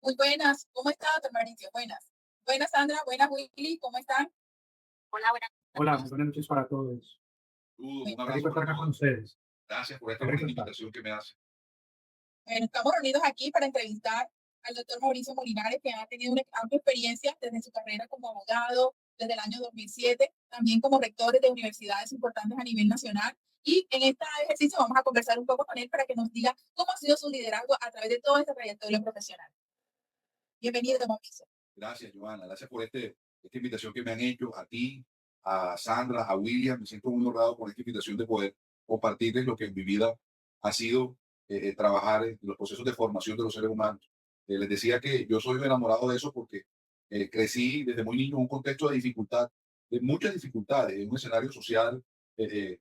Muy buenas, ¿cómo está, doctor Mauricio? Buenas. Buenas, Sandra. Buenas, Willy. ¿Cómo están? Hola, buenas Hola, muy noches. buenas noches para todos. Bueno, Un Qué abrazo rico para estar acá con todos. ustedes. Gracias por esta Qué rico bonita estar. invitación que me hace. bueno, estamos reunidos aquí para entrevistar al doctor Mauricio Molinares, que ha tenido una amplia experiencia desde su carrera como abogado desde el año 2007, también como rector de universidades importantes a nivel nacional. Y en este ejercicio vamos a conversar un poco con él para que nos diga cómo ha sido su liderazgo a través de toda esta trayectoria profesional. Bienvenido, don Mauricio. Gracias, Joana. Gracias por esta invitación que me han hecho a ti, a Sandra, a William. Me siento muy honrado por esta invitación de poder compartirles lo que en mi vida ha sido trabajar en los procesos de formación de los seres humanos. Les decía que yo soy enamorado de eso porque crecí desde muy niño en un contexto de dificultad, de muchas dificultades, en un escenario social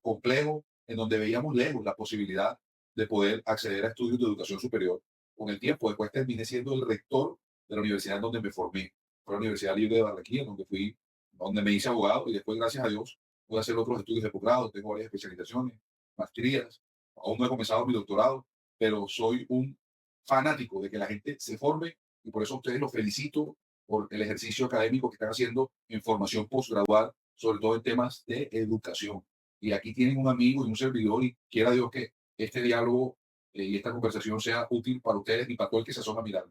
complejo, en donde veíamos lejos la posibilidad de poder acceder a estudios de educación superior. Con el tiempo, después terminé siendo el rector de la universidad en donde me formé. Fue la Universidad Libre de Barranquilla, donde me hice abogado y después, gracias a Dios, pude hacer otros estudios de posgrado. Tengo varias especializaciones, maestrías. Aún no he comenzado mi doctorado, pero soy un fanático de que la gente se forme y por eso a ustedes los felicito por el ejercicio académico que están haciendo en formación postgradual, sobre todo en temas de educación. Y aquí tienen un amigo y un servidor y quiera Dios que este diálogo y esta conversación sea útil para ustedes y para todo el que se asoma a mirar.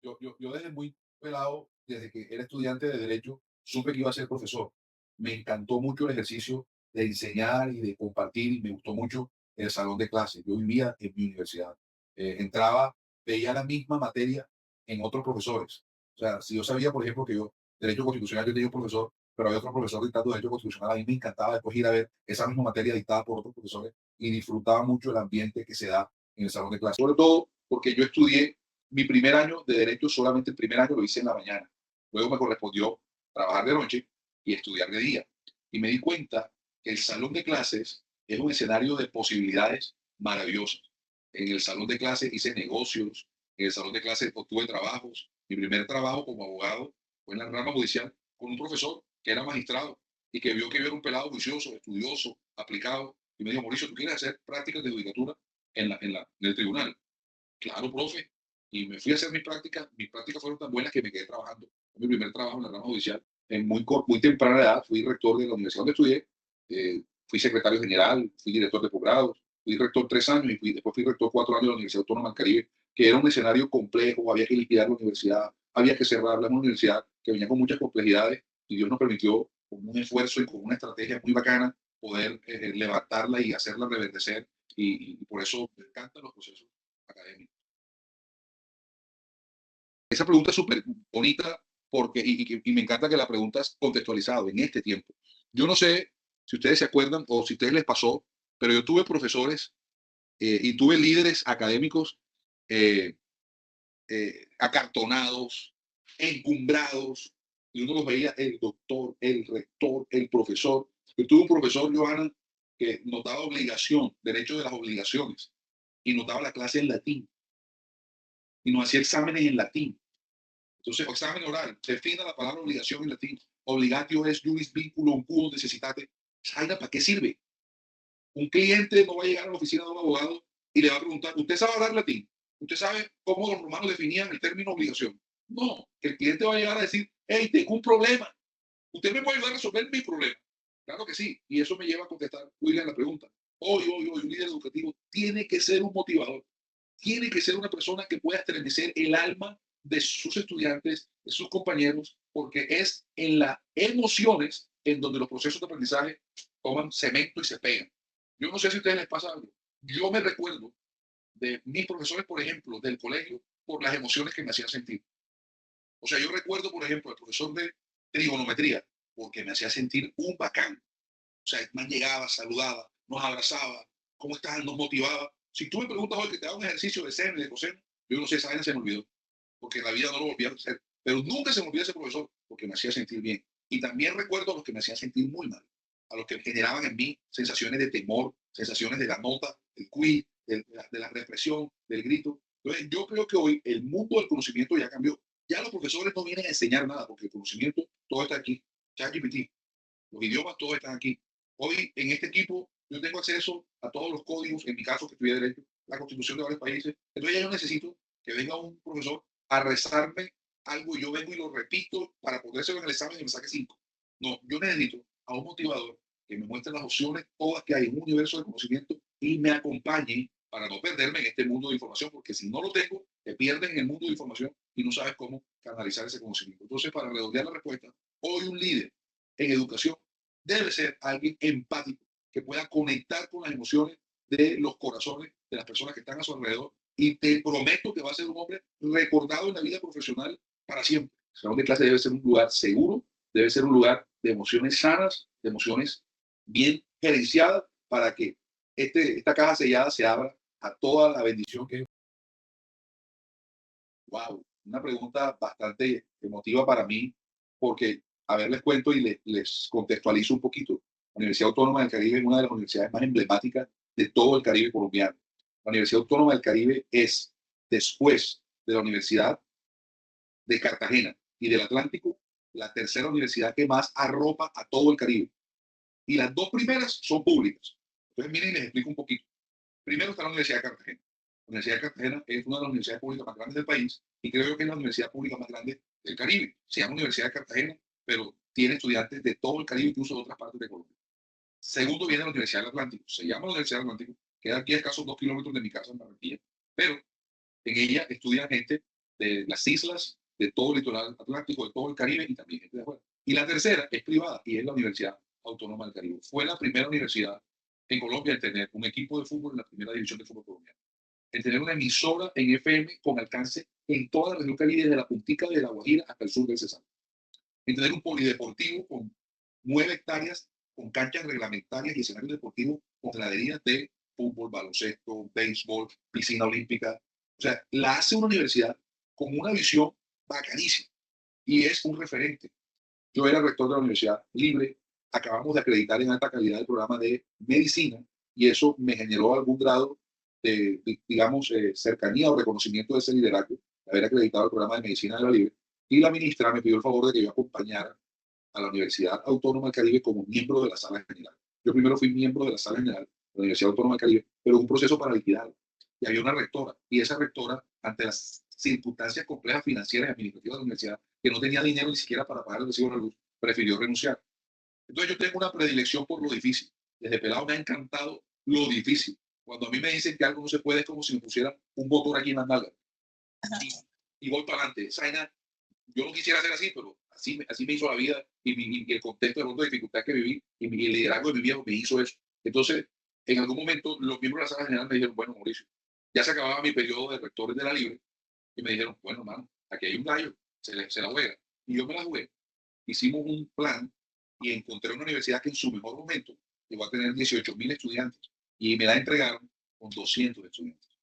Yo desde muy pelado, desde que era estudiante de Derecho, supe que iba a ser profesor. Me encantó mucho el ejercicio de enseñar y de compartir y me gustó mucho el salón de clases. Yo vivía en mi universidad. Entraba, veía la misma materia en otros profesores. O sea, si yo sabía, por ejemplo, que yo, Derecho Constitucional, yo tenía un profesor, pero había otro profesor dictando Derecho Constitucional, a mí me encantaba después ir a ver esa misma materia dictada por otros profesores y disfrutaba mucho el ambiente que se da en el salón de clases. Sobre todo porque yo estudié mi primer año de derecho, solamente el primer año lo hice en la mañana. Luego me correspondió trabajar de noche y estudiar de día. Y me di cuenta que el salón de clases es un escenario de posibilidades maravillosas. En el salón de clases hice negocios, en el salón de clases obtuve trabajos. Mi primer trabajo como abogado fue en la rama judicial con un profesor que era magistrado y que vio que yo era un pelado juicioso, estudioso, aplicado. Y me dijo, Mauricio, ¿tú quieres hacer prácticas de judicatura en el tribunal? Claro, profe. Y me fui a hacer mis prácticas. Mis prácticas fueron tan buenas que me quedé trabajando. Fue mi primer trabajo en la rama judicial. En muy temprana edad fui rector de la universidad donde estudié. Fui secretario general, fui director de posgrados, fui rector 3 años y después fui rector 4 años de la Universidad Autónoma del Caribe, que era un escenario complejo, había que liquidar la universidad, había que cerrarla, en una universidad que venía con muchas complejidades y Dios nos permitió con un esfuerzo y con una estrategia muy bacana poder levantarla y hacerla reverdecer y por eso me encantan los procesos académicos. Esa pregunta es súper bonita porque, y me encanta que la preguntas contextualizado en este tiempo. Yo no sé si ustedes se acuerdan o si a ustedes les pasó, pero yo tuve profesores y tuve líderes académicos eh, acartonados, encumbrados, y uno los veía el doctor, el rector, el profesor. Yo tuve un profesor, Johanna, que notaba obligación, derecho de las obligaciones, y notaba la clase en latín, y nos hacía exámenes en latín. Entonces, examen oral, defina la palabra obligación en latín. Obligatio es juris vinculum quo necessitate. ¿Sabe para qué sirve? Un cliente no va a llegar a la oficina de un abogado y le va a preguntar, ¿usted sabe hablar latín? ¿Usted sabe cómo los romanos definían el término obligación? No, el cliente va a llegar a decir, hey, tengo un problema. ¿Usted me puede ayudar a resolver mi problema? Claro que sí. Y eso me lleva a contestar, William, la pregunta. Hoy, un líder educativo tiene que ser un motivador, tiene que ser una persona que pueda estremecer el alma de sus estudiantes, de sus compañeros, porque es en las emociones en donde los procesos de aprendizaje toman cemento y se pegan. Yo no sé si a ustedes les pasa algo. Yo me recuerdo de mis profesores, por ejemplo, del colegio, por las emociones que me hacían sentir. O sea, yo recuerdo, por ejemplo, el profesor de trigonometría, porque me hacía sentir un bacán. O sea, el man llegaba, saludaba, nos abrazaba, ¿cómo estás? Nos motivaba. Si tú me preguntas hoy que te haga un ejercicio de seno y de coseno, yo no sé, esa vaina se me olvidó, porque en la vida no lo volví a hacer. Pero nunca se me olvidó ese profesor, porque me hacía sentir bien. Y también recuerdo a los que me hacían sentir muy mal, a los que generaban en mí sensaciones de temor, sensaciones de la nota, del quiz, de la represión, del grito. Entonces, yo creo que hoy el mundo del conocimiento ya cambió. Ya los profesores no vienen a enseñar nada, porque el conocimiento todo está aquí. ChatGPT, los idiomas todos están aquí. Hoy en este equipo yo tengo acceso a todos los códigos, en mi caso que estudié Derecho, la constitución de varios países. Entonces ya yo necesito que venga un profesor a rezarme algo y yo vengo y lo repito para ponérselo en el examen y me saque 5. No, yo necesito a un motivador que me muestre las opciones todas que hay en un universo de conocimiento y me acompañe para no perderme en este mundo de información, porque si no lo tengo, te pierdes en el mundo de información y no sabes cómo canalizar ese conocimiento. Entonces, para redondear la respuesta, hoy un líder en educación debe ser alguien empático, que pueda conectar con las emociones de los corazones de las personas que están a su alrededor, y te prometo que va a ser un hombre recordado en la vida profesional para siempre. El salón de clase debe ser un lugar seguro, debe ser un lugar de emociones sanas, de emociones bien gerenciadas, para que esta caja sellada se abra a toda la bendición que es. Wow, una pregunta bastante emotiva para mí, porque, a ver, les cuento y les contextualizo un poquito. La Universidad Autónoma del Caribe es una de las universidades más emblemáticas de todo el Caribe colombiano. La Universidad Autónoma del Caribe es, después de la Universidad de Cartagena y del Atlántico, la tercera universidad que más arropa a todo el Caribe. Y las dos primeras son públicas. Entonces, miren, les explico un poquito. Primero está la Universidad de Cartagena. La Universidad de Cartagena es una de las universidades públicas más grandes del país y creo yo que es la universidad pública más grande del Caribe. Se llama Universidad de Cartagena, pero tiene estudiantes de todo el Caribe, incluso de otras partes de Colombia. Segundo viene la Universidad del Atlántico. Se llama la Universidad del Atlántico, queda aquí a escasos 2 kilómetros de mi casa en Barranquilla, pero en ella estudian gente de las islas, de todo el litoral atlántico, de todo el Caribe y también gente de afuera. Y la tercera es privada y es la Universidad Autónoma del Caribe. Fue la primera universidad en Colombia en tener un equipo de fútbol en la primera división de fútbol colombiano, en tener una emisora en FM con alcance en toda la región Caribe, desde la puntica de La Guajira hasta el sur del Cesar, en tener un polideportivo con 9 hectáreas, con canchas reglamentarias y escenarios deportivos con graderías de fútbol, baloncesto, béisbol, piscina olímpica. O sea, la hace una universidad con una visión bacanísima y es un referente. Yo era rector de la Universidad Libre, acabamos de acreditar en alta calidad el programa de medicina y eso me generó algún grado de digamos, cercanía o reconocimiento de ese liderazgo, de haber acreditado el programa de medicina de la Libre. Y la ministra me pidió el favor de que yo acompañara a la Universidad Autónoma del Caribe como miembro de la Sala General. Yo primero fui miembro de la Sala General de la Universidad Autónoma del Caribe, pero un proceso para liquidarlo. Y había una rectora, y esa rectora, ante las circunstancias complejas financieras y administrativas de la universidad, que no tenía dinero ni siquiera para pagar el recibo de la luz, prefirió renunciar. Entonces yo tengo una predilección por lo difícil. Desde pelado me ha encantado lo difícil. Cuando a mí me dicen que algo no se puede, es como si me pusieran un motor aquí en las nalgas. Y voy para adelante. Esa vaina, yo no quisiera hacer así, pero así me hizo la vida y el contexto de mundo de dificultad que viví y el liderazgo de mi viejo me hizo eso. Entonces, en algún momento, los miembros de la sala general me dijeron, bueno, Mauricio, ya se acababa mi periodo de rectores de la Libre y me dijeron, bueno, mano, aquí hay un gallo, se la juega. Y yo me la jugué. Hicimos un plan y encontré una universidad que en su mejor momento llegó a tener 18.000 estudiantes y me la entregaron con 200 estudiantes.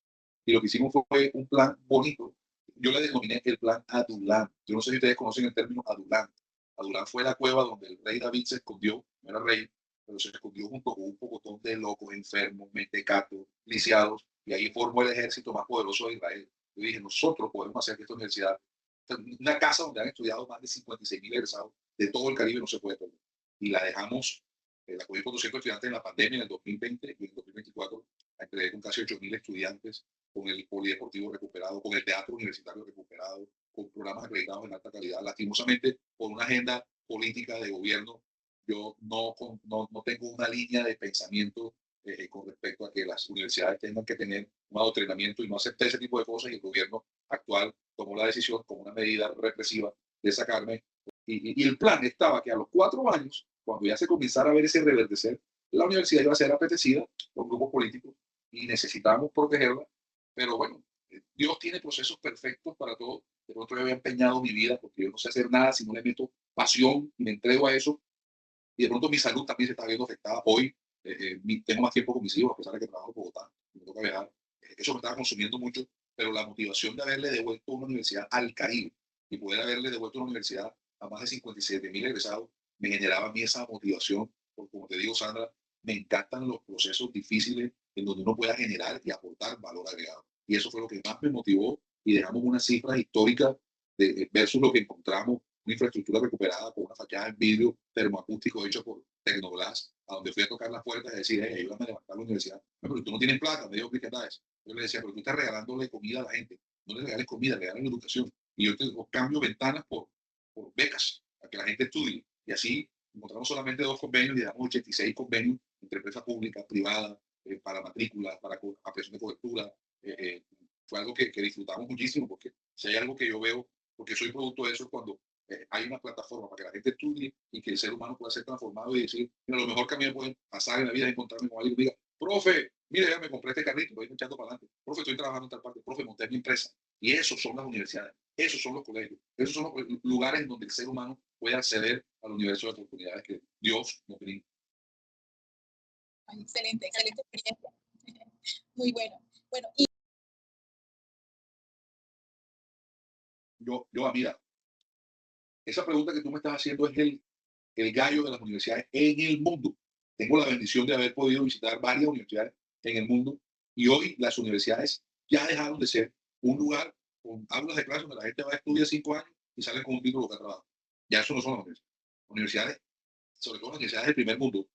Y lo que hicimos fue un plan bonito. Yo le denominé el plan Adulán. Yo no sé si ustedes conocen el término Adulán. Adulán fue la cueva donde el rey David se escondió, no era rey, pero se escondió junto con un pocotón de locos, enfermos, mentecatos, lisiados, y ahí formó el ejército más poderoso de Israel. Yo dije, nosotros podemos hacer que esta universidad, una casa donde han estudiado más de 56.000 egresados de todo el Caribe, no se puede perder. Y la dejamos, la cogí con 200 estudiantes en la pandemia en el 2020 y en el 2024 la entregué con casi 8.000 estudiantes, con el polideportivo recuperado, con el teatro universitario recuperado, con programas acreditados en alta calidad. Lastimosamente, por una agenda política de gobierno, yo no tengo una línea de pensamiento con respecto a que las universidades tengan que tener un adoctrinamiento y no acepté ese tipo de cosas, y el gobierno actual tomó la decisión como una medida represiva de sacarme. Y el plan estaba que a los 4 años, cuando ya se comenzara a ver ese reverdecer, la universidad iba a ser apetecida por grupos políticos y necesitábamos protegerla. Pero bueno, Dios tiene procesos perfectos para todo. De pronto yo había empeñado mi vida porque yo no sé hacer nada si no le meto pasión y me entrego a eso. Y de pronto mi salud también se está viendo afectada. Hoy tengo más tiempo con mis hijos, a pesar de que trabajo en Bogotá, me toca viajar. Eso me estaba consumiendo mucho, pero la motivación de haberle devuelto una universidad al Caribe y poder haberle devuelto una universidad a más de 57.000 egresados me generaba a mí esa motivación. Porque, como te digo, Sandra, me encantan los procesos difíciles en donde uno pueda generar y aportar valor agregado. Y eso fue lo que más me motivó, y dejamos unas cifras históricas versus lo que encontramos una infraestructura recuperada con una fachada en vidrio termoacústico hecho por Tecnoglass, a donde fui a tocar las puertas y decir, hey, ayúdame a levantar la universidad. No, pero tú no tienes plata, me dijo Cristian Dáez. Yo le decía, pero tú estás regalándole comida a la gente. No le regales comida, regales educación. Y yo te cambio ventanas por becas, para que la gente estudie. Y así encontramos solamente 2 convenios y damos 86 convenios entre empresas públicas, privadas, para matrículas, para ampliación de cobertura. Fue algo que disfrutamos muchísimo, porque si hay algo que yo veo, porque soy producto de eso, cuando hay una plataforma para que la gente estudie y que el ser humano pueda ser transformado y decir, mira, lo mejor que a mí me puede pasar en la vida es encontrarme con alguien que diga, profe, mire, ya me compré este carrito, voy echando para adelante, profe, estoy trabajando en tal parte, profe, monté mi empresa. Y esos son las universidades, esos son los colegios, esos son los lugares en donde el ser humano puede acceder al universo de oportunidades que Dios nos brinda. Excelente, excelente experiencia. Muy bueno. Bueno, y Mira, esa pregunta que tú me estás haciendo es el gallo de las universidades en el mundo. Tengo la bendición de haber podido visitar varias universidades en el mundo y hoy las universidades ya dejaron de ser un lugar con aulas de clase donde la gente va a estudiar 5 años y sale con un título de trabajo. Ya eso no son las universidades. Universidades, sobre todo las universidades del primer mundo,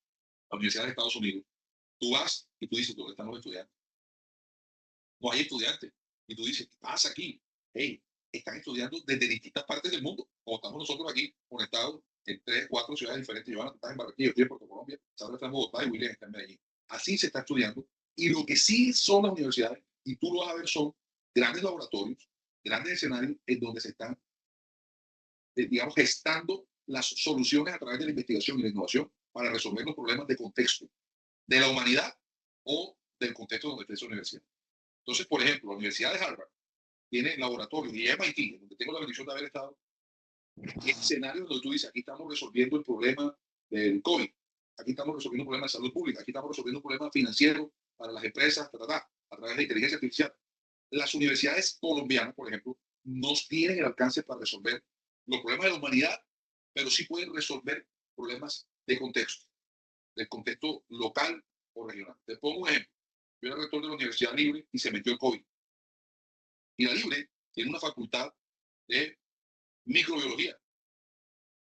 las universidades de Estados Unidos, tú vas y tú dices, ¿dónde están los estudiantes? No hay estudiantes. Y tú dices, ¿qué pasa aquí? Hey, están estudiando desde distintas partes del mundo. Como estamos nosotros aquí conectados en 3, 4 ciudades diferentes. Joana, estás en Barranquilla, yo estoy en Puerto Colombia, Sandra está en Bogotá y William está en Medellín. Así se está estudiando. Y lo que sí son las universidades, y tú lo vas a ver, son grandes laboratorios, grandes escenarios en donde se están, digamos, gestando las soluciones a través de la investigación y la innovación para resolver los problemas de contexto de la humanidad o del contexto donde esté esa universidad. Entonces, por ejemplo, la Universidad de Harvard tiene laboratorios y MIT, donde tengo la bendición de haber estado, y escenarios donde tú dices, aquí estamos resolviendo el problema del COVID, aquí estamos resolviendo un problema de salud pública, aquí estamos resolviendo un problema financiero para las empresas, a través de inteligencia artificial. Las universidades colombianas, por ejemplo, no tienen el alcance para resolver los problemas de la humanidad, pero sí pueden resolver problemas de contexto, del contexto local o regional. Te pongo un ejemplo. Yo era rector de la Universidad Libre y se metió el COVID. Y la Libre tiene una facultad de microbiología.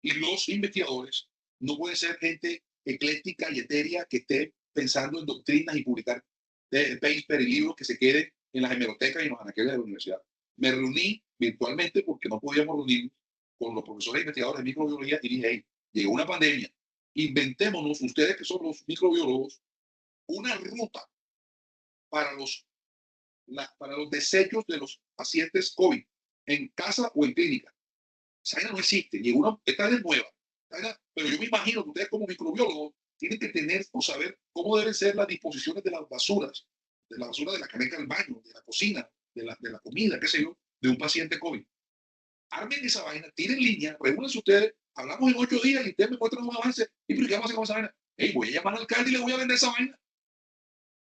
Y los investigadores no pueden ser gente ecléctica y etérea que esté pensando en doctrinas y publicar paper y libros que se queden en las hemerotecas y en los anaqueles de la universidad. Me reuní virtualmente porque no podíamos reunirnos con los profesores e investigadores de microbiología y dije, hey, llegó una pandemia, inventémonos, ustedes que son los microbiólogos, una ruta para para los desechos de los pacientes COVID en casa o en clínica. Esa vaina no existe. Esta es nueva. Pero yo me imagino que ustedes como microbiólogos tienen que tener o saber cómo deben ser las disposiciones de las basuras, de la basura de la caneca del baño, de la cocina, de la comida, qué sé yo, de un paciente COVID. Armen esa vaina, tiren línea, reúnanse ustedes, hablamos en 8 días y ustedes me muestran un avance. ¿Y qué vamos a hacer con esa vaina? Hey, voy a llamar al alcalde y le voy a vender esa vaina.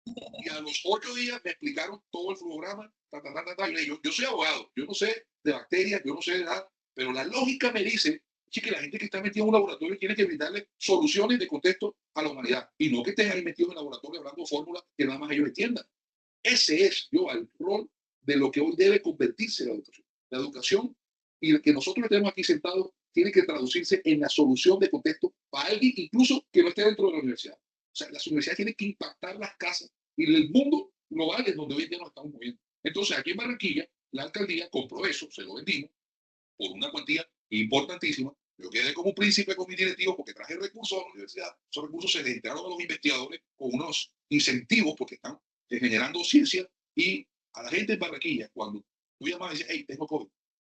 Y a los 8 días me explicaron todo el programa. Yo soy abogado, yo no sé de bacterias, yo no sé de nada, pero la lógica me dice que la gente que está metida en un laboratorio tiene que brindarle soluciones de contexto a la humanidad y no que estén ahí metidos en el laboratorio hablando fórmulas que nada más ellos entiendan. Ese es el rol de lo que hoy debe convertirse la educación. La educación y el que nosotros tenemos aquí sentados tiene que traducirse en la solución de contexto para alguien incluso que no esté dentro de la universidad. O sea, las universidades tienen que impactar las casas y el mundo global es donde hoy en día nos estamos moviendo. Entonces, aquí en Barranquilla, la alcaldía compró eso, se lo vendimos por una cuantía importantísima. Yo quedé como un príncipe con mis directivos porque traje recursos a la universidad. Esos recursos se destinaron a los investigadores con unos incentivos porque están generando ciencia y a la gente en Barranquilla, cuando tú llamas y dices, hey, tengo COVID,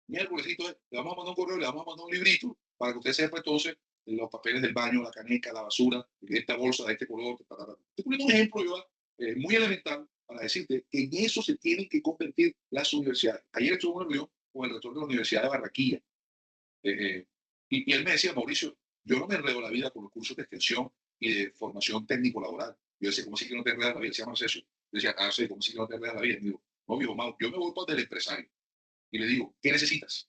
miércoles, le vamos a mandar un correo, le vamos a mandar un librito para que usted sepa entonces los papeles del baño, la caneca, la basura, esta bolsa de este color. Estoy poniendo un ejemplo yo, muy elemental para decirte que en eso se tienen que convertir las universidades. Ayer estuve en una reunión con el rector de la Universidad de Barranquilla y él me decía, Mauricio, yo no me enredo la vida con los cursos de extensión y de formación técnico-laboral. Yo decía, ¿cómo si que no te enredas la vida? Se llama eso. Yo decía, sí, ¿cómo si que no te enredas la vida? Y digo, no, viejo, Mau, yo me voy para el empresario y le digo, ¿qué necesitas?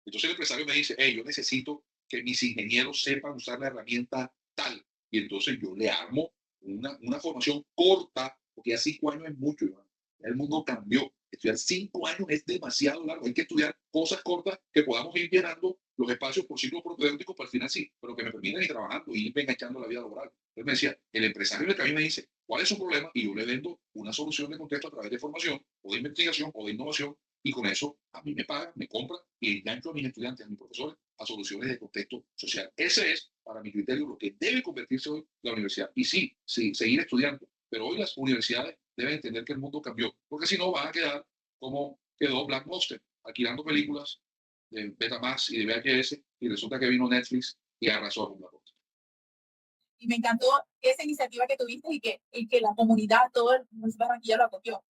Entonces el empresario me dice, hey, yo necesito que mis ingenieros sepan usar la herramienta tal. Y entonces yo le armo una formación corta, porque ya 5 años es mucho, ¿no? El mundo cambió. Estudiar 5 años es demasiado largo. Hay que estudiar cosas cortas que podamos ir llenando los espacios por signos propedéuticos, para el final sí, pero que me permitan ir trabajando y ir enganchando la vida laboral. Entonces me decía, el empresario del que a mí me dice, ¿cuál es su problema? Y yo le vendo una solución de contexto a través de formación o de investigación o de innovación, y con eso a mí me pagan, me compran y engancho a mis estudiantes, a mis profesores, a soluciones de contexto social. Ese es, para mi criterio, lo que debe convertirse hoy la universidad. Y sí, sí, seguir estudiando. Pero hoy las universidades deben entender que el mundo cambió, porque si no van a quedar como quedó Black Monster, alquilando películas de Betamax y de VHS, y resulta que vino Netflix y arrasó con Black Monster. Y me encantó esa iniciativa que tuviste y que la comunidad, todo el Barranquilla lo acogió.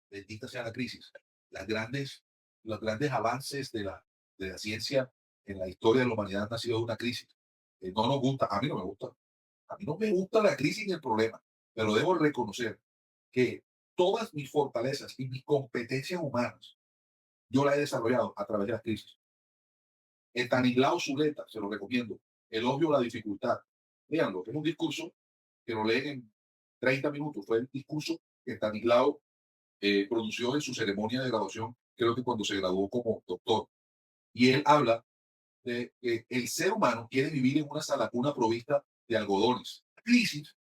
Bendita sea la crisis. Los grandes avances de la ciencia en la historia de la humanidad han sido de una crisis. No nos gusta, a mí no me gusta. A mí no me gusta la crisis ni el problema, pero debo reconocer que todas mis fortalezas y mis competencias humanas, yo las he desarrollado a través de las crisis. El Tanislao Zuleta, se lo recomiendo, Elogio a la dificultad. Díganlo, es un discurso que lo leen en 30 minutos. Fue el discurso que Tanislao pronunció en su ceremonia de graduación, creo que cuando se graduó como doctor. Y él habla de que el ser humano quiere vivir en una salacuna provista de algodones. La crisis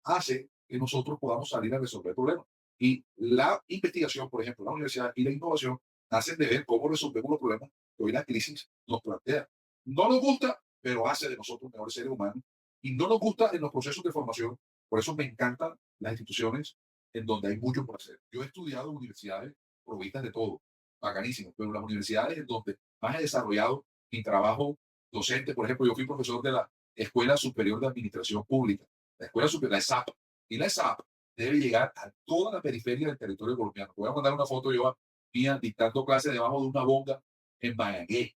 hace que nosotros podamos salir a resolver problemas. Y la investigación, por ejemplo, la universidad y la innovación hacen de ver cómo resolvemos los problemas que hoy la crisis nos plantea. No nos gusta, pero hace de nosotros mejores seres humanos. Y no nos gusta en los procesos de formación. Por eso me encantan las instituciones en donde hay mucho por hacer. Yo he estudiado en universidades provistas de todo, bacanísimo, pero las universidades en donde más he desarrollado mi trabajo docente, por ejemplo, yo fui profesor de la Escuela Superior de Administración Pública, la Escuela Superior, la ESAP, y la ESAP debe llegar a toda la periferia del territorio colombiano. Voy a mandar una foto yo mía dictando clases debajo de una bonga en Bayangué,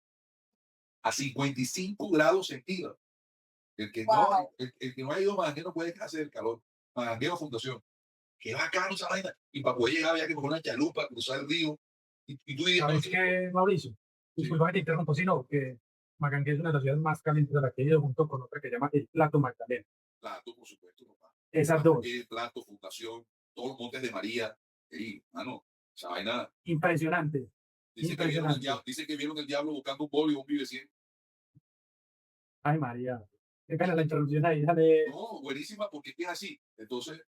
a 55 grados centígrados. Wow. El que no ha ido a Bayangué no puede hacer el calor. Bayangué o Fundación. Qué bacano esa vaina. Y para poder llegar había que coger una chalupa, cruzar el río. Y tú dirías, ¿Sabes qué, Mauricio? Disculpa que te interrumpo, sino que Magangué es una de las ciudades más calientes de la que he ido, junto con otra que se llama el Plato Magdalena. Plato, por supuesto, papá. Esas dos. Plato, Fundación, todos los montes de María. Y, mano, esa vaina. Impresionante. Dice que vieron el diablo buscando un bolo y un vive 100. Ay, María. Qué pena la introducción ahí, dale. No, buenísima, porque es así. Entonces,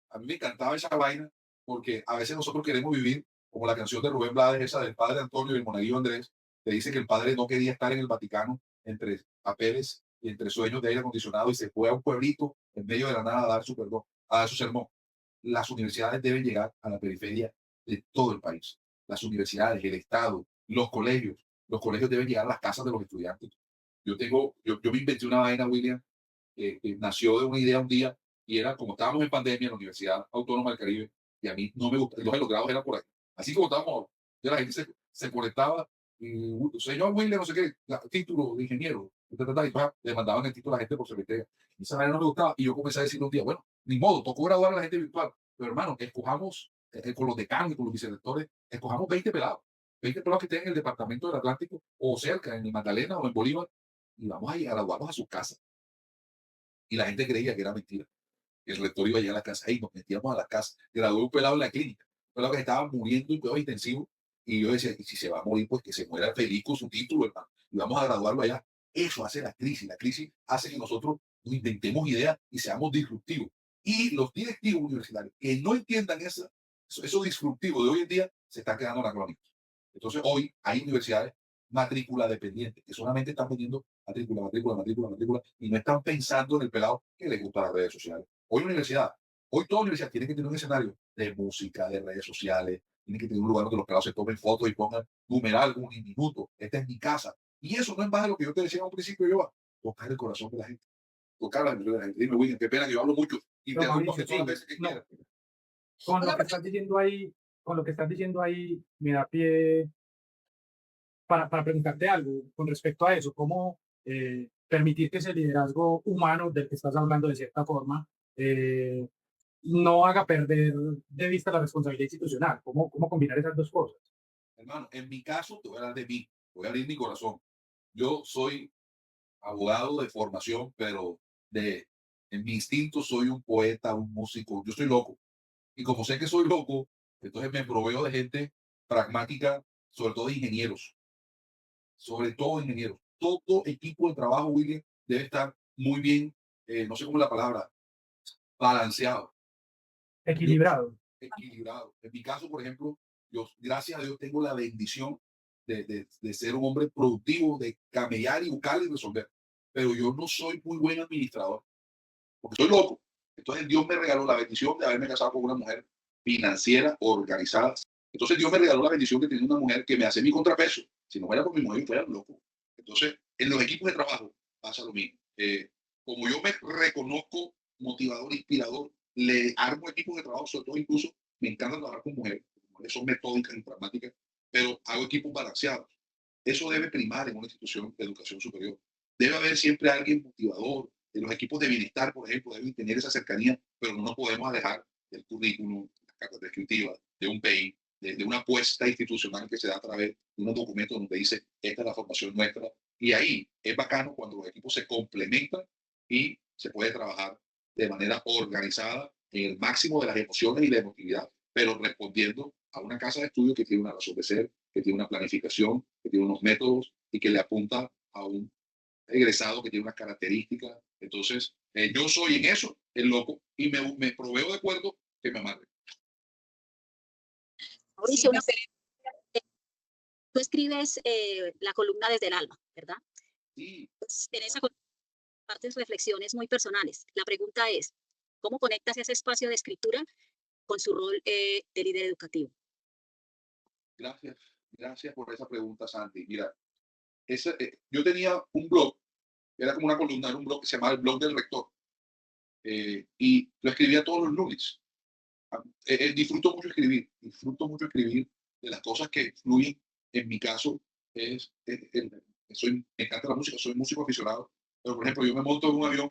a mí me encantaba esa vaina, porque a veces nosotros queremos vivir como la canción de Rubén Blades, esa del padre Antonio y el monaguillo Andrés, que dice que el padre no quería estar en el Vaticano entre papeles y entre sueños de aire acondicionado y se fue a un pueblito en medio de la nada a dar su perdón, a dar su sermón. Las universidades deben llegar a la periferia de todo el país. Las universidades, el Estado, los colegios deben llegar a las casas de los estudiantes. Yo me inventé una vaina, William, que nació de una idea un día, y era como estábamos en pandemia en la Universidad Autónoma del Caribe, y a mí no me gusta, los grados eran por ahí. Así como estábamos, ya la gente se conectaba, y señor William, no sé qué, título de ingeniero, y le mandaban el título a la gente por secretaria. Y esa manera no me gustaba, y yo comencé a decir un día, bueno, ni modo, tocó graduar a la gente virtual, pero hermano, escojamos con los decanos y con los vicerrectores, escojamos 20 pelados. 20 pelados que estén en el departamento del Atlántico o cerca, en el Magdalena o en Bolívar, y vamos a graduarnos a sus casas. Y la gente creía que era mentira. El rector iba a llegar a la casa y nos metíamos a la casa. Gradué un pelado en la clínica, un pelado que estaba muriendo en cuidados intensivos. Y yo decía, y si se va a morir, pues que se muera feliz con su título, hermano. Y vamos a graduarlo allá. Eso hace la crisis. La crisis hace que nosotros inventemos ideas y seamos disruptivos. Y los directivos universitarios que no entiendan eso disruptivo de hoy en día se están quedando anacrónicos. Entonces, hoy hay universidades matrícula dependiente, que solamente están vendiendo matrícula, y no están pensando en el pelado que le gusta las redes sociales. Hoy toda universidad tiene que tener un escenario de música, de redes sociales, tiene que tener un lugar donde los pelados se tomen fotos y pongan numeral, un minuto, esta es mi casa. Y eso no es más de lo que yo te decía a un principio, yo tocar el corazón de la gente, tocar la emoción de la gente. Dime, William, qué pena que yo hablo mucho y No, te doy Mauricio, todas las sí, veces que no. quieras. Con lo Una que estás diciendo ahí, me da pie para preguntarte algo con respecto a eso, cómo permitir que ese liderazgo humano del que estás hablando de cierta forma no haga perder de vista la responsabilidad institucional, cómo combinar esas dos cosas. Hermano, en mi caso, te voy a hablar de mí, voy a abrir mi corazón. Yo soy abogado de formación, pero en mi instinto soy un poeta, un músico, yo soy loco. Y como sé que soy loco, entonces me proveo de gente pragmática sobre todo ingenieros, sobre todo ingenieros. Todo equipo de trabajo, William, debe estar muy bien, no sé cómo es la palabra, balanceado, Equilibrado. equilibrado. En mi caso, por ejemplo, yo, gracias a Dios, tengo la bendición de ser un hombre productivo, de camellar y buscar y resolver. Pero yo no soy muy buen administrador, porque soy loco. Entonces Dios me regaló la bendición de haberme casado con una mujer financiera, organizada. Entonces Dios me regaló la bendición de tener una mujer que me hace mi contrapeso. Si no fuera por mi mujer, yo fuera loco. Entonces, en los equipos de trabajo pasa lo mismo. Como yo me reconozco motivador, inspirador, le armo equipos de trabajo, sobre todo incluso me encanta trabajar con mujeres. Las mujeres son metódicas y pragmáticas, pero hago equipos balanceados. Eso debe primar en una institución de educación superior. Debe haber siempre alguien motivador. En los equipos de bienestar, por ejemplo, deben tener esa cercanía, pero no nos podemos alejar del currículum, de las cartas descriptivas, de un PI, de una apuesta institucional que se da a través de unos documentos donde dice, esta es la formación nuestra. Y ahí es bacano cuando los equipos se complementan y se puede trabajar de manera organizada en el máximo de las emociones y la emotividad, pero respondiendo a una casa de estudio que tiene una razón de ser, que tiene una planificación, que tiene unos métodos y que le apunta a un egresado que tiene unas características. Entonces, yo soy en eso el loco y me proveo de acuerdo que me amarre. Mauricio, tú escribes la columna Desde el Alma, ¿verdad? Sí. Pues, en esa columna partes reflexiones muy personales. La pregunta es, ¿cómo conectas ese espacio de escritura con su rol de líder educativo? Gracias por esa pregunta, Sandy. Mira, yo tenía un blog, era como una columna, era un blog que se llamaba el blog del rector, y lo escribía todos los lunes. Disfruto mucho escribir de las cosas que fluyen. En mi caso, me encanta la música, soy músico aficionado, pero por ejemplo, yo me monto en un avión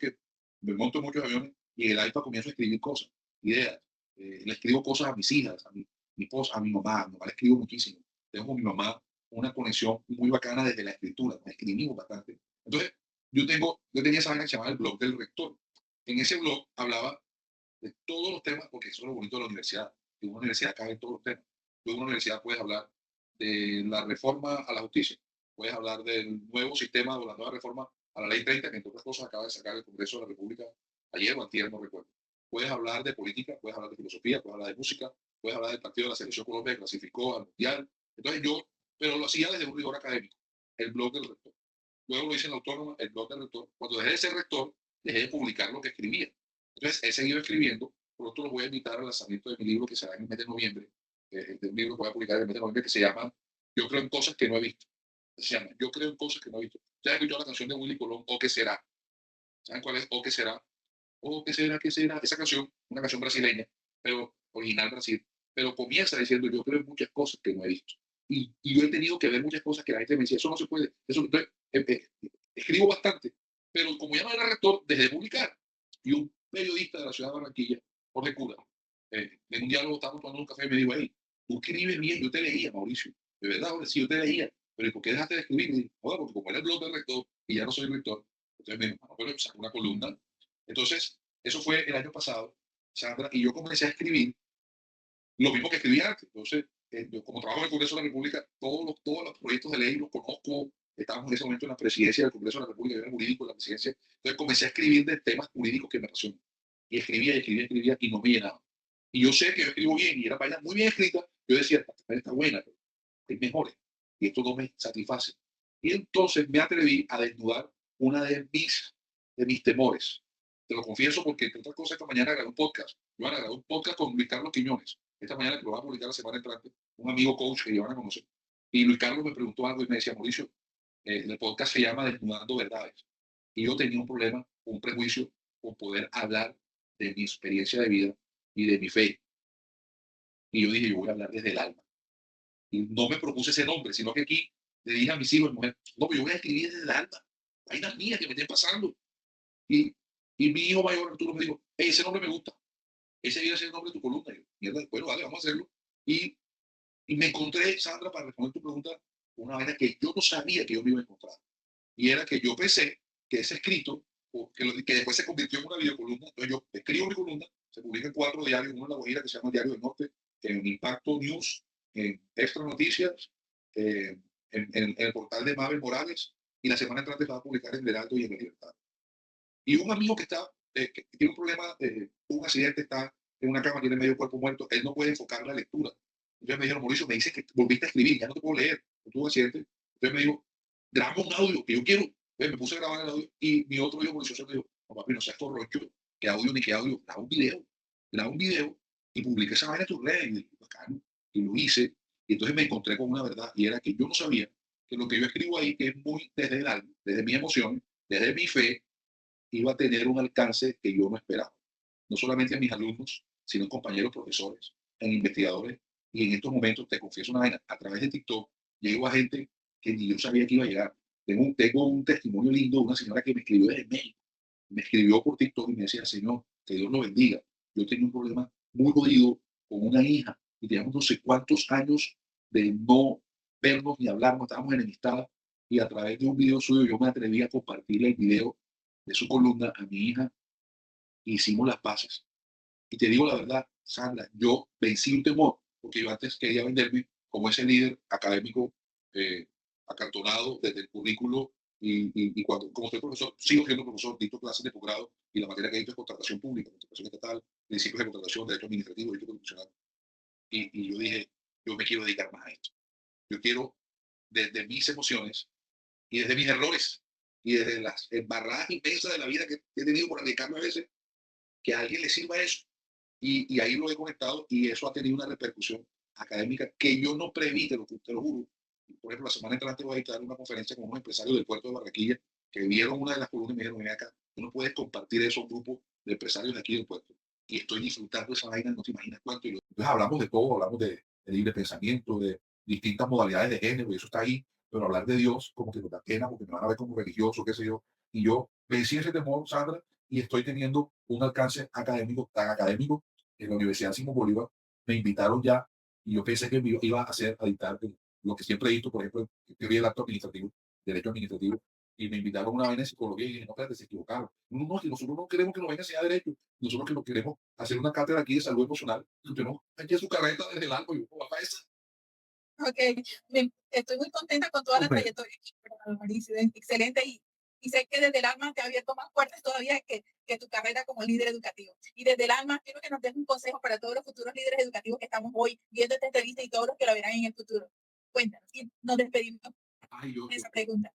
me monto en muchos aviones y en el iPad comienzo a escribir cosas, ideas. Le escribo cosas a mis hijas, mi esposa, a mi mamá le escribo muchísimo. Tengo con mi mamá una conexión muy bacana desde la escritura, nos escribimos bastante. Entonces, yo tenía esa vaina que se llamaba el blog del rector. En ese blog hablaba de todos los temas, porque eso es lo bonito de la universidad. En una universidad caben todos los temas. Tú en una universidad puedes hablar de la reforma a la justicia, puedes hablar del nuevo sistema o la nueva reforma a la ley 30, que entre otras cosas acaba de sacar el Congreso de la República ayer o antier, no recuerdo. Puedes hablar de política, puedes hablar de filosofía, puedes hablar de música, puedes hablar del partido de la Selección Colombia que clasificó al Mundial. Entonces pero lo hacía desde un rigor académico, el blog del rector. Luego lo hice en la Autónoma, el blog del rector. Cuando dejé de ser rector, dejé de publicar lo que escribía. Entonces he seguido escribiendo. Pronto los voy a invitar al lanzamiento de mi libro que será en el mes de noviembre. De un libro que voy a publicar en el mes de noviembre que se llama Yo creo en cosas que no he visto. Se llama Yo creo en cosas que no he visto. ¿Ustedes han escuchado la canción de Willy Colón, O qué será? ¿Saben cuál es? O qué será. O qué será, qué será. Esa canción, una canción brasileña, pero original Brasil. Pero comienza diciendo yo creo en muchas cosas que no he visto. Y yo he tenido que ver muchas cosas que la gente me decía, eso no se puede. Entonces, escribo bastante. Pero como ya no era rector, dejé de publicar. Y un periodista de la ciudad de Barranquilla, Jorge Cura, en un diálogo estábamos tomando un café y me dijo, hey, tú escribes bien, yo te leía, Mauricio. De verdad, ahora sí, yo te leía. Pero ¿por qué dejaste de escribir? Y dije, bueno, porque como era el blog del rector y ya no soy rector, entonces me dijo, pero saca una columna. Entonces, eso fue el año pasado, Sandra, y yo comencé a escribir lo mismo que escribía antes. Entonces, yo como trabajo en el Congreso de la República, todos los proyectos de ley los conozco. Estábamos en ese momento en la presidencia del Congreso de la República, yo era jurídico en la presidencia. Entonces comencé a escribir de temas jurídicos que me apasionan. Y escribía y no me llenaba. Y yo sé que yo escribo bien y era página muy bien escrita. Yo decía, esta página está buena, pero hay mejores. Y esto no me satisface. Y entonces me atreví a desnudar una de mis temores. Te lo confieso porque, entre otras cosas, esta mañana grabé un podcast. Yo grabé un podcast con Luis Carlos Quiñones. Esta mañana, que lo va a publicar la semana entrante, un amigo coach que van a conocer. Y Luis Carlos me preguntó algo y me decía, Mauricio, el podcast se llama Desnudando Verdades. Y yo tenía un problema, un prejuicio con poder hablar de mi experiencia de vida y de mi fe. Y yo dije, yo voy a hablar desde el alma. Y no me propuse ese nombre, sino que aquí le dije a mis hijos, mujer, no, yo voy a escribir desde el alma. Hay unas mías que me estén pasando. Y mi hijo mayor, Arturo, me dijo, hey, ese nombre me gusta. Ese debe ser el nombre de tu columna. Y yo, mierda, bueno, vale, vamos a hacerlo. Y me encontré, Sandra, para responder tu pregunta, una vaina que yo no sabía que yo me iba a encontrar. Y era que yo pensé que ese escrito, que después se convirtió en una videocolumna, entonces yo escribo mi columna, se publica en 4 diarios, uno en La Guajira que se llama el Diario del Norte, en Impacto News, en Extra Noticias, en el portal de Mabel Morales, y la semana entrante se va a publicar en el Heraldo y en La Libertad. Y un amigo que está, que tiene un problema, un accidente, está en una cama, tiene medio cuerpo muerto, él no puede enfocar la lectura. Entonces me dijeron, Mauricio, me dices que volviste a escribir, ya no te puedo leer, tuve un accidente. Entonces me dijo, graba un audio que yo quiero. Entonces me puse a grabar el audio y mi otro hijo Mauricio me dijo, no, papi, no seas corrocho, que audio ni que audio, graba un video y publica esa vaina en tus redes. Y dije, bacano, y lo hice. Y entonces me encontré con una verdad, y era que yo no sabía que lo que yo escribo ahí, que es muy desde el alma, desde mis emociones, desde mi fe, iba a tener un alcance que yo no esperaba. No solamente a mis alumnos, sino en compañeros profesores, en investigadores. Y en estos momentos, te confieso una vaina, a través de TikTok, llego a gente que ni yo sabía que iba a llegar. Tengo un testimonio lindo de una señora que me escribió desde México. Me escribió por TikTok y me decía, Señor, que Dios lo bendiga. Yo tenía un problema muy jodido con una hija y teníamos no sé cuántos años de no vernos ni hablarnos, estábamos enemistadas, y a través de un video suyo yo me atreví a compartir el video de su columna a mi hija e hicimos las paces. Y te digo la verdad, Sandra, yo vencí un temor, porque yo antes quería venderme como ese líder académico eh, acartonado desde el currículo, y cuando, como soy profesor, sigo siendo profesor, dicto clases de posgrado, y la materia que dicto es contratación pública, contratación estatal, principios de contratación, derecho administrativo, derecho constitucional. Y yo dije, yo me quiero dedicar más a esto. Yo quiero, desde mis emociones y desde mis errores y desde las embarradas inmensas de la vida que he tenido por dedicarme a veces, que a alguien le sirva eso. Y ahí lo he conectado, y eso ha tenido una repercusión académica que yo no preví, te lo juro. Por ejemplo, la semana entrante voy a dictar una conferencia con unos empresarios del puerto de Barranquilla que vieron una de las columnas y me dijeron, ven acá, tú no puedes compartir eso a un grupo de empresarios de aquí del puerto. Y estoy disfrutando esa vaina, no te imaginas cuánto. Entonces hablamos de todo, hablamos de libre pensamiento, de distintas modalidades de género, y eso está ahí, pero hablar de Dios como que me da pena porque me van a ver como religioso, qué sé yo. Y yo vencí ese temor, Sandra, y estoy teniendo un alcance académico, tan académico, en la Universidad Simón Bolívar. Me invitaron ya, y yo pensé que me iba a hacer, a dictar lo que siempre he visto, por ejemplo, teoría del acto administrativo, derecho administrativo, y me invitaron a una vaina de psicología y dije, no, espérate, se equivocaron. No, no, que nosotros no queremos que nos venga a enseñar derecho, nosotros que nos queremos hacer una cátedra aquí de salud emocional, y usted no, aquí su carreta desde el algo, y yo, papá, esa. Ok, estoy muy contenta con toda la Súper. trayectoria, Mauricio, excelente, y sé que desde el alma te ha abierto más puertas todavía que tu carrera como líder educativo. Y desde el alma quiero que nos des un consejo para todos los futuros líderes educativos que estamos hoy viendo esta entrevista y todos los que la verán en el futuro. Cuéntanos, y nos despedimos Ay, con esa pregunta.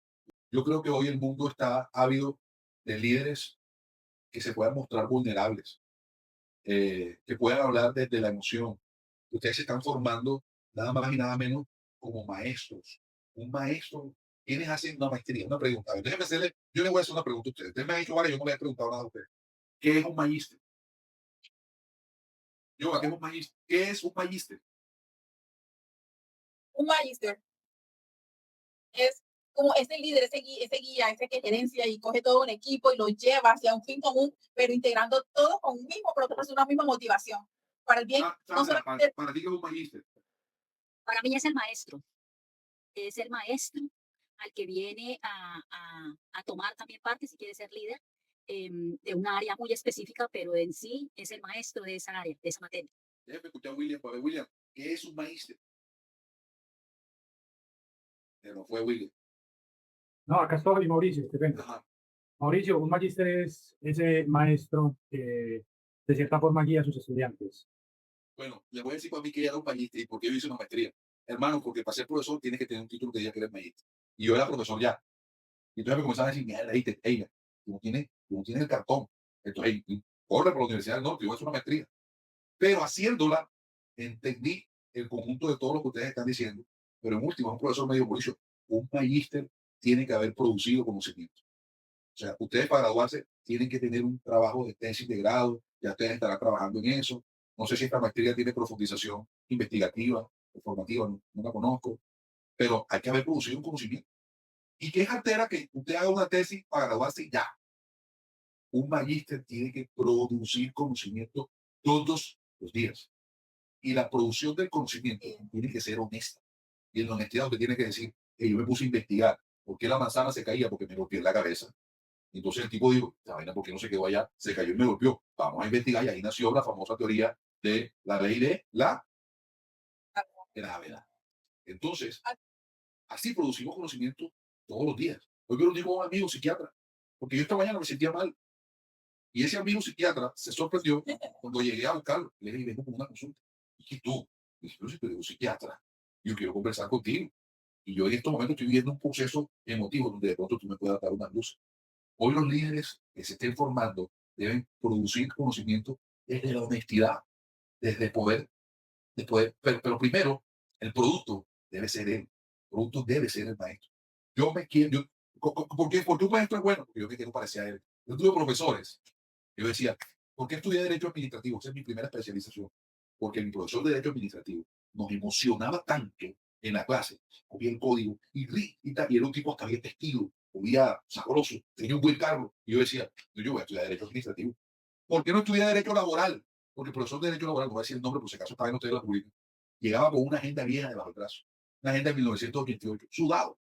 yo creo que hoy el mundo está ávido de líderes que se puedan mostrar vulnerables, que puedan hablar desde la emoción. Ustedes se están formando nada más y nada menos como maestros. Un maestro, ¿quiénes hacen una maestría? Una pregunta. A ver, déjenme hacerle, yo le voy a hacer una pregunta a ustedes. Ustedes me han dicho, vale, yo no le he preguntado nada a ustedes. ¿Qué es un magíster? Yo, ¿qué es un magíster? ¿Qué es un magíster? Un magister es como ese líder, ese guía, ese que gerencia y coge todo un equipo y lo lleva hacia un fin común, pero integrando todo con un mismo propósito, una misma motivación. Para el bien, no Sandra, solamente para ti, ¿qué es un magíster? Para mí es el maestro al que viene a tomar también parte, si quiere ser líder, de un área muy específica, pero en sí es el maestro de esa área, de esa materia. Déjame escuchar a William. Para ver, William, ¿qué es un magíster? No fue William. No, acá estoy, Mauricio, te cuento. Ajá. Mauricio, un magíster es ese maestro que de cierta forma guía a sus estudiantes. Bueno, le voy a decir para mí que era un magíster y por qué yo hice una maestría. Hermano, porque para ser profesor tienes que tener un título que diga que eres magíster. Y yo era profesor ya. Y entonces me comenzaban a decir, mira, ella, tú no tienes el cartón. Entonces, corre por la Universidad del Norte, yo voy a hacer una maestría. Pero haciéndola, entendí el conjunto de todo lo que ustedes están diciendo. Pero en último, un profesor me dijo, Mauricio, un magíster tiene que haber producido conocimiento. O sea, ustedes para graduarse tienen que tener un trabajo de tesis de grado, ya ustedes estarán trabajando en eso. No sé si esta maestría tiene profundización investigativa o formativa, no la conozco, pero hay que haber producido un conocimiento. ¿Y qué es altera que usted haga una tesis para graduarse y ya? Un magíster tiene que producir conocimiento todos los días. Y la producción del conocimiento tiene que ser honesta. Y en la honestidad usted tiene que decir, yo me puse a investigar. ¿Por qué la manzana se caía? Porque me golpeé en la cabeza. Entonces el tipo dijo, esta vaina, ¿por qué no se quedó allá? Se cayó y me golpeó. Vamos a investigar, y ahí nació la famosa teoría de la ley de la gravedad. Entonces, Así producimos conocimiento todos los días. Hoy me reuní con un amigo psiquiatra, porque yo esta mañana me sentía mal. Y ese amigo psiquiatra se sorprendió cuando llegué a buscarlo. Le dije, vengo con una consulta. ¿Y tú? Y dije, pero si tú eres un psiquiatra, yo quiero conversar contigo. Y yo en estos momentos estoy viviendo un proceso emotivo donde de pronto tú me puedas dar una luz. Hoy los líderes que se estén formando deben producir conocimiento desde la honestidad, desde poder, pero primero, el producto debe ser él. El producto debe ser el maestro. Yo me quiero, ¿por qué un maestro es bueno? Porque yo me quiero parecer a él. Yo tuve profesores. Yo decía, ¿por qué estudié Derecho Administrativo? Esa es mi primera especialización. Porque mi profesor de Derecho Administrativo nos emocionaba tanto en la clase. Cogía el código y tal, y era un tipo hasta bien vestido, comía sabroso, tenía un buen cargo. Y yo decía, yo voy a estudiar Derecho Administrativo. ¿Por qué no estudié Derecho Laboral? Porque el profesor de Derecho Laboral, no voy a decir el nombre por si acaso estaba en ustedes la pública, llegaba con una agenda vieja debajo del brazo. Una agenda de 1988, sudado.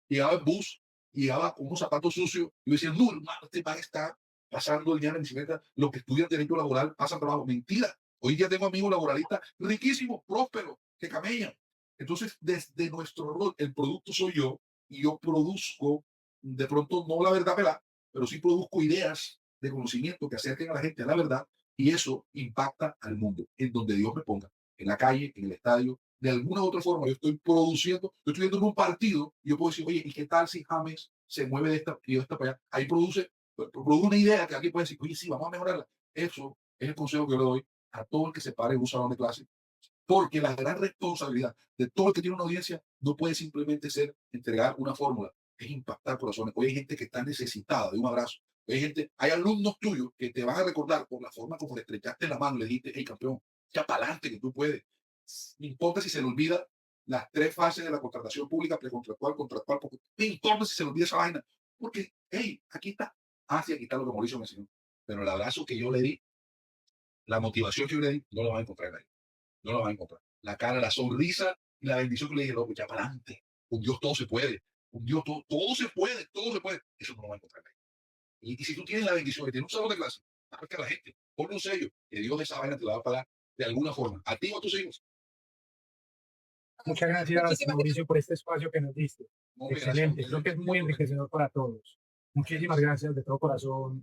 Llegaba en bus, llegaba con unos zapatos sucios. Y yo decía, no, hermano, este man está pasando el día en la bicicleta. Los que estudian Derecho Laboral pasan trabajo. Mentira. Hoy día tengo amigos laboralistas riquísimos, prósperos, que camellan. Entonces, desde nuestro rol, el producto soy yo, y yo produzco, de pronto, no la verdad pelada, pero sí produzco ideas de conocimiento que acerquen a la gente a la verdad, y eso impacta al mundo, en donde Dios me ponga, en la calle, en el estadio, de alguna u otra forma. Yo estoy produciendo, yo estoy viendo en un partido, y yo puedo decir, oye, ¿y qué tal si James se mueve de esta y de esta para allá? Ahí produce una idea que aquí puede decir, oye, sí, vamos a mejorarla. Eso es el consejo que yo le doy a todo el que se pare en un salón de clase, porque la gran responsabilidad de todo el que tiene una audiencia no puede simplemente ser entregar una fórmula, es impactar corazones. Hoy hay gente que está necesitada de un abrazo. Hay alumnos tuyos que te van a recordar por la forma como le estrechaste la mano, le dijiste, hey campeón, ya para adelante que tú puedes. No importa si se le olvida las 3 fases de la contratación pública, precontractual, contractual, porque no importa si se le olvida esa vaina, porque, hey, aquí está. Ah, sí, aquí está lo que Mauricio me enseñó. Pero el abrazo que yo le di, la motivación que yo le di, no lo van a encontrar ahí. No lo van a encontrar. La cara, la sonrisa y la bendición que le dije, loco, ya para adelante. Con Dios todo se puede. Con Dios todo se puede, todo se puede. Eso no lo va a encontrar ahí. Y si tú tienes la bendición de tener un salón de clase, marca a la gente, ponle un sello, que Dios esa vaina te la va a pagar de alguna forma, a ti o a tus hijos. Muchas gracias, Muchísimas Mauricio, por este espacio que nos diste. No, gracias a Excelente, ustedes. creo que es muy enriquecedor para todos. Muchísimas gracias de todo corazón,